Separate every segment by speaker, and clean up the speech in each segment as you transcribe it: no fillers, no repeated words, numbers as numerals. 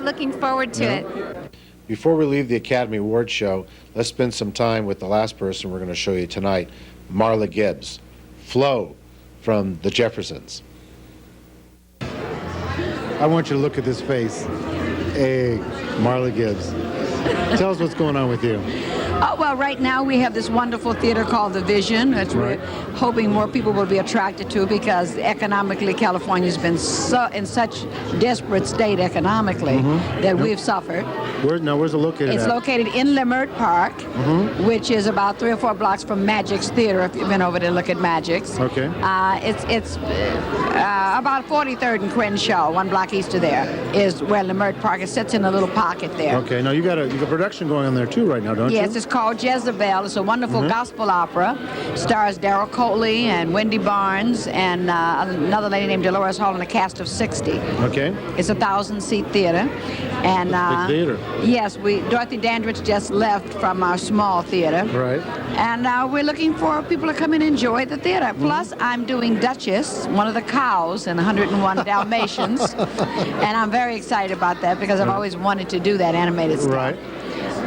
Speaker 1: Looking forward to it.
Speaker 2: Before we leave the Academy Awards show, let's spend some time with the last person we're going to show you tonight, Marla Gibbs, Flo from the Jeffersons. I want you to look at this face. Hey, Marla Gibbs. Tell us what's going on with you.
Speaker 3: Well, right now we have this wonderful theater called The Vision, which we're hoping more people will be attracted to, because economically California's been in such desperate state economically that we've suffered.
Speaker 2: Where's it located
Speaker 3: It's
Speaker 2: at?
Speaker 3: located in Newport Park, which is about 3 or 4 blocks from Magic's Theater, if you've been over to look at Magic's.
Speaker 2: Okay.
Speaker 3: It's about 43rd and Crenshaw, 1 block east of there, is where Newport Park is. It sits in a little pocket there.
Speaker 2: Okay, now you got a production going on there too right now, don't you?
Speaker 3: Yes, it's called Jezebel. It's a wonderful gospel opera. Stars Darrell Coley and Wendy Barnes and another lady named Dolores Hall and a cast of 60.
Speaker 2: Okay.
Speaker 3: It's a 1,000-seat theater. And
Speaker 2: big theater.
Speaker 3: Yes, Dorothy Dandridge just left from our small theater.
Speaker 2: Right.
Speaker 3: And we're looking for people to come and enjoy the theater. Plus, I'm doing Duchess, one of the cows in 101 Dalmatians. And I'm very excited about that because I've always wanted to do that animated stuff.
Speaker 2: Right.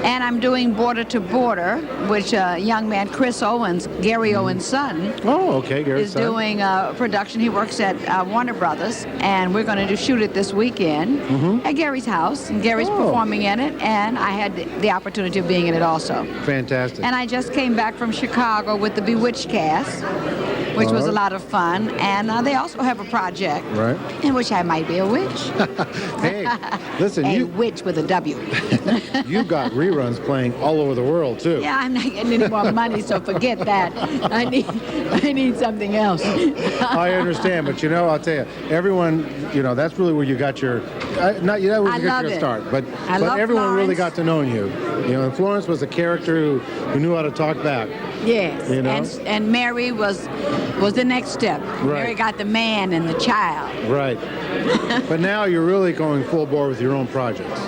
Speaker 3: And I'm doing Border to Border, which young man Chris Owens, Gary Owens' son,
Speaker 2: Gary's
Speaker 3: is
Speaker 2: son.
Speaker 3: doing a production. He works at Warner Brothers, and we're going to shoot it this weekend at Gary's house. And Gary's performing in it, and I had the opportunity of being in it also.
Speaker 2: Fantastic.
Speaker 3: And I just came back from Chicago with the Bewitched cast, which was a lot of fun. And they also have a project in which I might be a witch.
Speaker 2: Hey, listen,
Speaker 3: a witch with a W.
Speaker 2: You've got reruns playing all over the world too.
Speaker 3: Yeah, I'm not getting any more money, so forget that. I need something else.
Speaker 2: I understand, but I'll tell you, everyone, that's really where you got your, not where you got your start, but everyone really got to know you. Florence was a character who knew how to talk back.
Speaker 3: Yes, and Mary was the next step. Mary got the man and the child.
Speaker 2: Right. But now you're really going full bore with your own projects.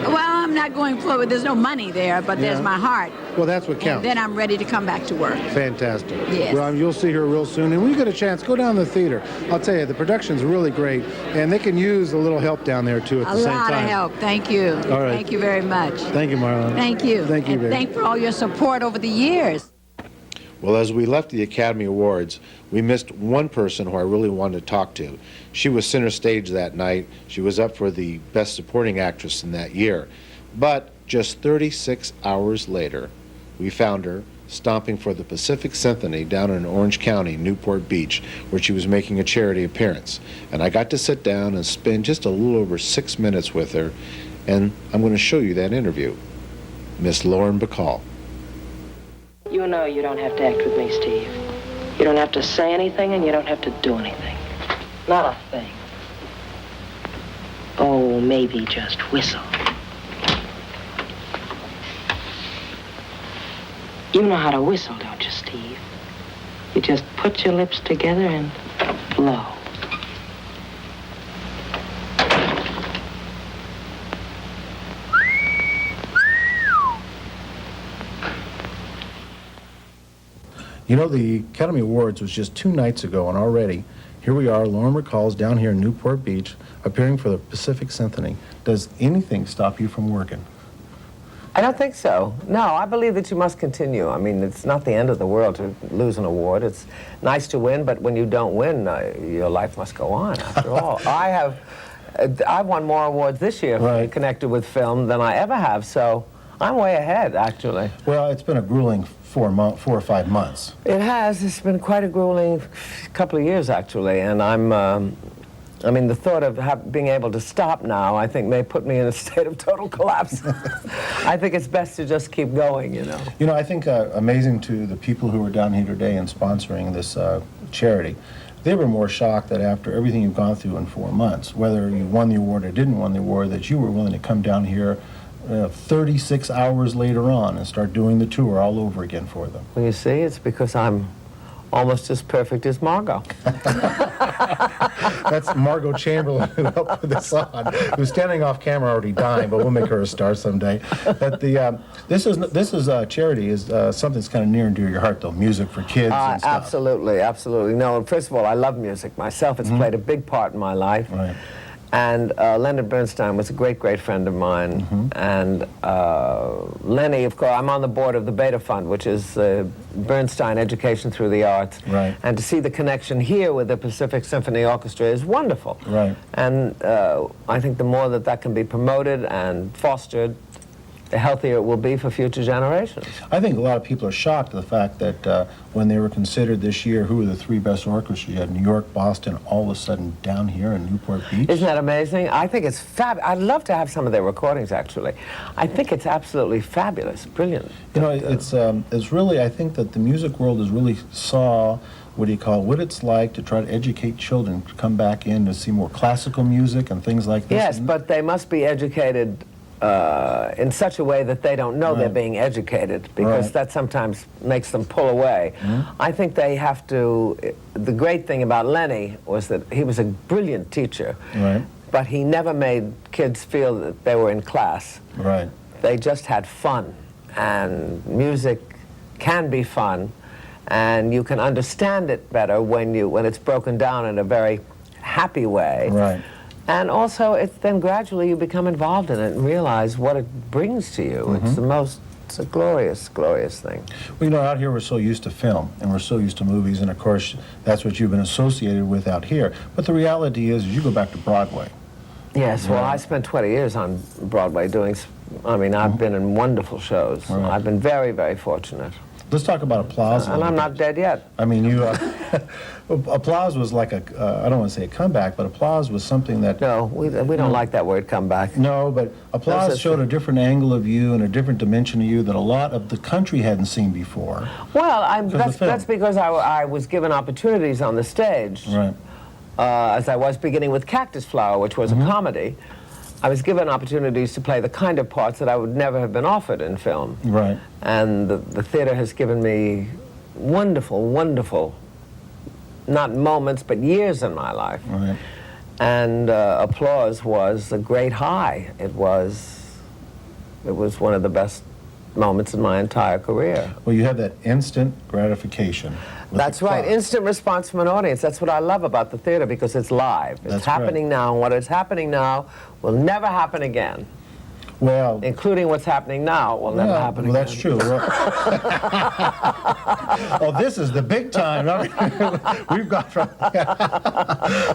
Speaker 3: Well, I'm not going forward. There's no money there, but there's my heart.
Speaker 2: Well, that's what counts.
Speaker 3: And then I'm ready to come back to work.
Speaker 2: Fantastic.
Speaker 3: Yes.
Speaker 2: Well, you'll see her real soon. And when you get a chance, go down to the theater. I'll tell you, the production's really great, and they can use a little help down there, too, at the same time.
Speaker 3: A lot of help. Thank you.
Speaker 2: All right.
Speaker 3: Thank you very much.
Speaker 2: Thank you, Marla.
Speaker 3: Thank you.
Speaker 2: Thank you,
Speaker 3: and thank for all your support over the years.
Speaker 2: Well, as we left the Academy Awards, we missed one person who I really wanted to talk to. She was center stage that night. She was up for the Best Supporting Actress in that year. But just 36 hours later, we found her stomping for the Pacific Symphony down in Orange County, Newport Beach, where she was making a charity appearance. And I got to sit down and spend just a little over 6 minutes with her, and I'm going to show you that interview. Miss Lauren Bacall.
Speaker 4: You know you don't have to act with me, Steve. You don't have to say anything, and you don't have to do anything. Not a thing. Oh, maybe just whistle. You know how to whistle, don't you, Steve? You just put your lips together and blow.
Speaker 2: The Academy Awards was just 2 nights ago, and already, here we are, Lauren Bacall's down here in Newport Beach, appearing for the Pacific Symphony. Does anything stop you from working?
Speaker 5: I don't think so. No, I believe that you must continue. I mean, it's not the end of the world to lose an award. It's nice to win, but when you don't win, your life must go on, after all. I've won more awards this year connected with film than I ever have, so I'm way ahead, actually.
Speaker 2: Well, it's been a grueling 4 or 5 months.
Speaker 5: It has. It's been quite a grueling couple of years, actually, and I mean, the thought of being able to stop now, I think, may put me in a state of total collapse. I think it's best to just keep going,
Speaker 2: I think amazing to the people who were down here today and sponsoring this charity, they were more shocked that after everything you've gone through in 4 months, whether you won the award or didn't win the award, that you were willing to come down here 36 hours later on and start doing the tour all over again for them.
Speaker 5: Well, you see, it's because I'm almost as perfect as Margot.
Speaker 2: That's Margot Chamberlain who helped put this on, who's standing off camera already dying, but we'll make her a star someday. But this is charity is something that's kind of near and dear to your heart, though, music for kids and stuff.
Speaker 5: Absolutely, absolutely. No, first of all, I love music myself. It's played a big part in my life.
Speaker 2: Right.
Speaker 5: And Leonard Bernstein was a great, great friend of mine. And Lenny, of course, I'm on the board of the Beta Fund, which is Bernstein Education Through the Arts.
Speaker 2: Right.
Speaker 5: And to see the connection here with the Pacific Symphony Orchestra is wonderful.
Speaker 2: Right.
Speaker 5: And I think the more that that can be promoted and fostered, the healthier it will be for future generations.
Speaker 1: I think a lot of people are shocked at the fact that when they were considered this year who were the 3 best orchestras, you had New York, Boston, all of a sudden down here in Newport Beach.
Speaker 5: Isn't that amazing? I think it's fab. I'd love to have some of their recordings, actually. I think it's absolutely fabulous, brilliant.
Speaker 1: You know, it's really, I think that the music world has really saw what it's like to try to educate children to come back in to see more classical music and things like this.
Speaker 5: Yes, but they must be educated in such a way that they don't know they're being educated, because that sometimes makes them pull away. I think they have to. The great thing about Lenny was that he was a brilliant teacher, but he never made kids feel that they were in class.
Speaker 1: Right.
Speaker 5: They just had fun, and music can be fun, and you can understand it better when it's broken down in a very happy way.
Speaker 1: Right.
Speaker 5: And also, then gradually you become involved in it and realize what it brings to you. It's a glorious, glorious thing.
Speaker 1: Well, you know, out here we're so used to film, and we're so used to movies, and of course, that's what you've been associated with out here. But the reality is you go back to Broadway.
Speaker 5: Yes, well, I spent 20 years on Broadway doing, I've been in wonderful shows. I've been very, very fortunate.
Speaker 1: Let's talk about Applause.
Speaker 5: And I'm not dead yet.
Speaker 1: I mean, Applause was like I don't want to say a comeback, but Applause was something that...
Speaker 5: No, we don't like that word, comeback.
Speaker 1: No, but Applause showed a different angle of you and a different dimension of you that a lot of the country hadn't seen before.
Speaker 5: Well, that's because I was given opportunities on the stage.
Speaker 1: Right.
Speaker 5: As I was beginning with Cactus Flower, which was a comedy. I was given opportunities to play the kind of parts that I would never have been offered in film.
Speaker 1: Right.
Speaker 5: And the theater has given me wonderful, wonderful, not moments, but years in my life.
Speaker 1: Right.
Speaker 5: And Applause was a great high. It was one of the best moments in my entire career.
Speaker 1: Well, you have that instant gratification.
Speaker 5: That's right, instant response from an audience. That's what I love about the theater, because it's live. It's happening now, and what is happening now will never happen again.
Speaker 1: Well,
Speaker 5: including what's happening now will never happen again.
Speaker 1: That's true. Oh, this is the big time. We've got from...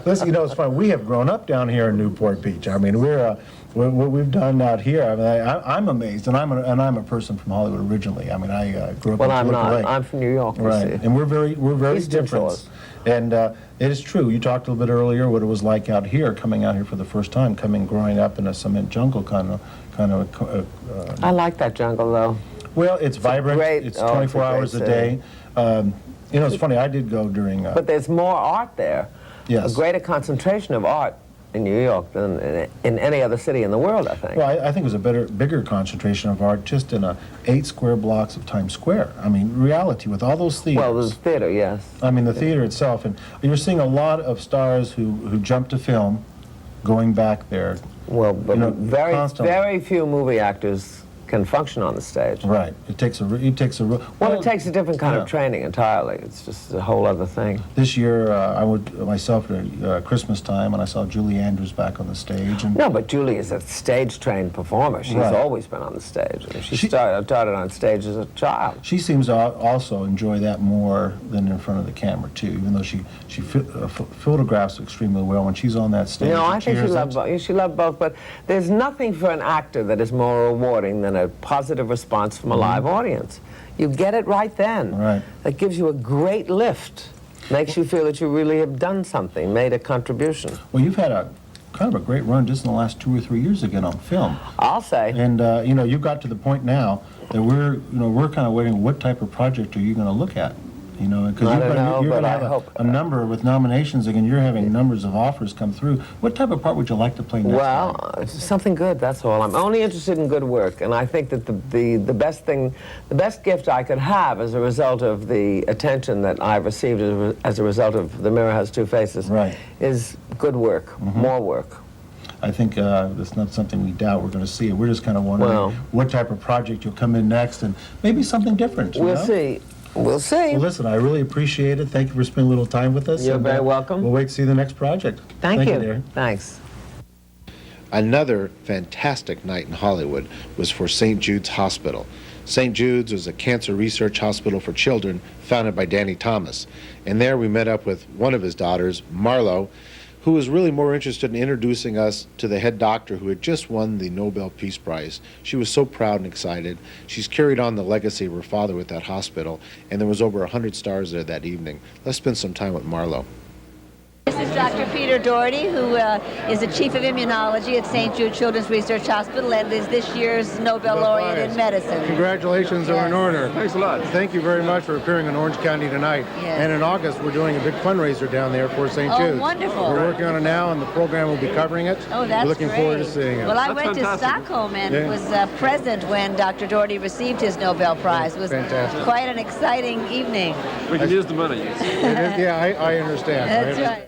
Speaker 1: Listen, you know, it's fun. We have grown up down here in Newport Beach. I mean, what we've done out here, I mean, I'm amazed, and I'm a person from Hollywood originally. I mean, I grew up.
Speaker 5: Well, I'm not. I'm from New York.
Speaker 1: Right, and we're very different. And it is true. You talked a little bit earlier what it was like out here, coming out here for the first time, growing up in a cement jungle kind of.
Speaker 5: I like that jungle, though.
Speaker 1: Well, it's vibrant. It's 24 hours a day. You know, it's funny. I did go during.
Speaker 5: But there's more art there.
Speaker 1: Yes.
Speaker 5: A greater concentration of art in New York than in any other city in the world, I think.
Speaker 1: Well, I think it was a bigger concentration of art just in 8 square blocks of Times Square. I mean, reality with all those theaters.
Speaker 5: Well, the theater, yes.
Speaker 1: I mean, the theater itself, and you're seeing a lot of stars who jumped to film, going back there.
Speaker 5: Well, but
Speaker 1: constantly.
Speaker 5: very few movie actors can function on the stage.
Speaker 1: Right. It takes a
Speaker 5: it takes a different kind of training entirely. It's just a whole other thing.
Speaker 1: This year, I went myself at Christmas time, and I saw Julie Andrews back on the stage. And
Speaker 5: no, but Julie is a stage-trained performer. She's always been on the stage. She started on stage as a child.
Speaker 1: She seems to also enjoy that more than in front of the camera, too, even though she photographs extremely well when she's on that stage.
Speaker 5: You know, I think she loved both, but there's nothing for an actor that is more rewarding than a positive response from a live audience. You get it right then.
Speaker 1: Right.
Speaker 5: That gives you a great lift. Makes you feel that you really have done something, made a contribution.
Speaker 1: Well, you've had a kind of a great run just in the last 2 or 3 years again on film.
Speaker 5: I'll say.
Speaker 1: And you know, you've got to the point now that we're kind of waiting. What type of project are you going to look at? You know, because you're going to have a number with nominations. Again, you're having numbers of offers come through. What type of part would you like to play next?
Speaker 5: Well, something good, that's all. I'm only interested in good work, and I think that the best gift I could have as a result of the attention that I've received as a result of The Mirror Has Two Faces is good work, more work.
Speaker 1: I think that's not something we doubt we're going to see. We're just kind of wondering what type of project you'll come in next, and maybe something different.
Speaker 5: We'll see. We'll see.
Speaker 1: Well, listen, I really appreciate it. Thank you for spending a little time with us.
Speaker 5: You're very welcome.
Speaker 1: We'll wait to see the next project.
Speaker 5: Thank you.
Speaker 1: Dear.
Speaker 5: Thanks.
Speaker 2: Another fantastic night in Hollywood was for St. Jude's Hospital. St. Jude's was a cancer research hospital for children founded by Danny Thomas. And there we met up with one of his daughters, Marlo, who was really more interested in introducing us to the head doctor who had just won the Nobel Peace Prize. She was so proud and excited. She's carried on the legacy of her father with that hospital, and there was over 100 stars there that evening. Let's spend some time with Marlo.
Speaker 6: This is Dr. Peter Doherty, who is the Chief of Immunology at St. Jude Children's Research Hospital and is this year's Nobel laureate in medicine.
Speaker 1: Congratulations are in order.
Speaker 7: Thanks a lot.
Speaker 1: Thank you very much for appearing in Orange County tonight.
Speaker 6: Yes.
Speaker 1: And in August, we're doing a big fundraiser down there for St.
Speaker 6: Oh,
Speaker 1: Jude's.
Speaker 6: wonderful.
Speaker 1: We're working on it now, and the program will be covering it.
Speaker 6: Oh, that's
Speaker 1: We're looking
Speaker 6: great.
Speaker 1: forward to seeing it.
Speaker 6: Well, I
Speaker 7: That's
Speaker 6: went
Speaker 7: fantastic.
Speaker 6: to Stockholm and
Speaker 1: Yeah.
Speaker 6: was present when Dr. Doherty received his Nobel Prize. It was
Speaker 1: Fantastic.
Speaker 6: quite an exciting evening.
Speaker 7: We can use the money.
Speaker 1: It is- yeah, I understand. I
Speaker 6: That's
Speaker 1: understand.
Speaker 6: right.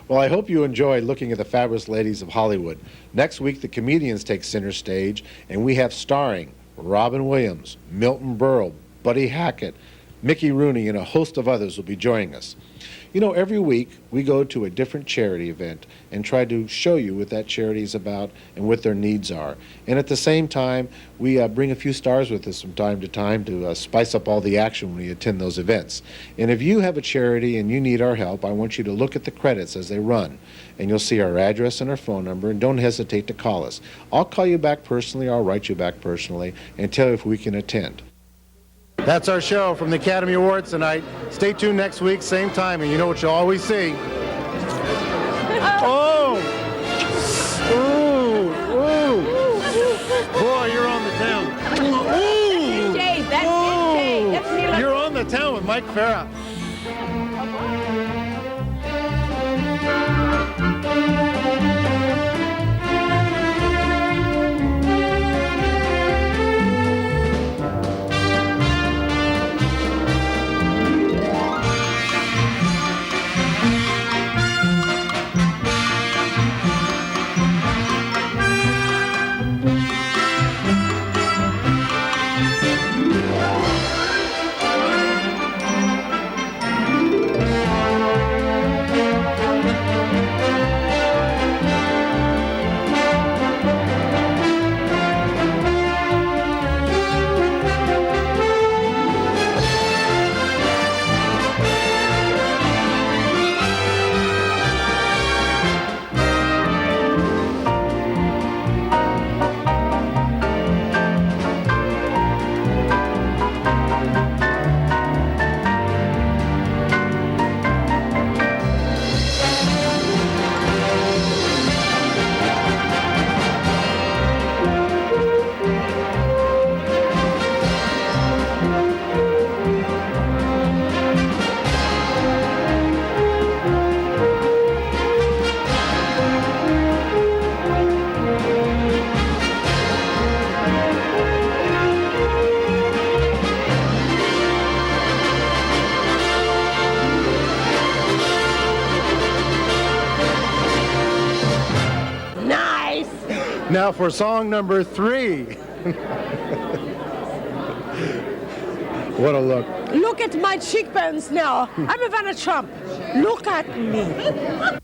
Speaker 2: Well, I hope you enjoyed looking at the fabulous ladies of Hollywood. Next week, the comedians take center stage, and we have starring Robin Williams, Milton Berle, Buddy Hackett, Mickey Rooney, and a host of others will be joining us. You know, every week we go to a different charity event and try to show you what that charity is about and what their needs are. And at the same time, we bring a few stars with us from time to time to spice up all the action when we attend those events. And if you have a charity and you need our help, I want you to look at the credits as they run. And you'll see our address and our phone number, and don't hesitate to call us. I'll call you back personally, I'll write you back personally, and tell you if we can attend.
Speaker 1: That's our show from the Academy Awards tonight. Stay tuned next week, same time, and you know what you'll always see. Oh! Ooh! Ooh! Boy, you're on the town. Ooh! Ooh! You're on the town with Mike Farah. Now for song number 3. What a look.
Speaker 8: Look at my cheekbones now. I'm Ivana Trump. Look at me.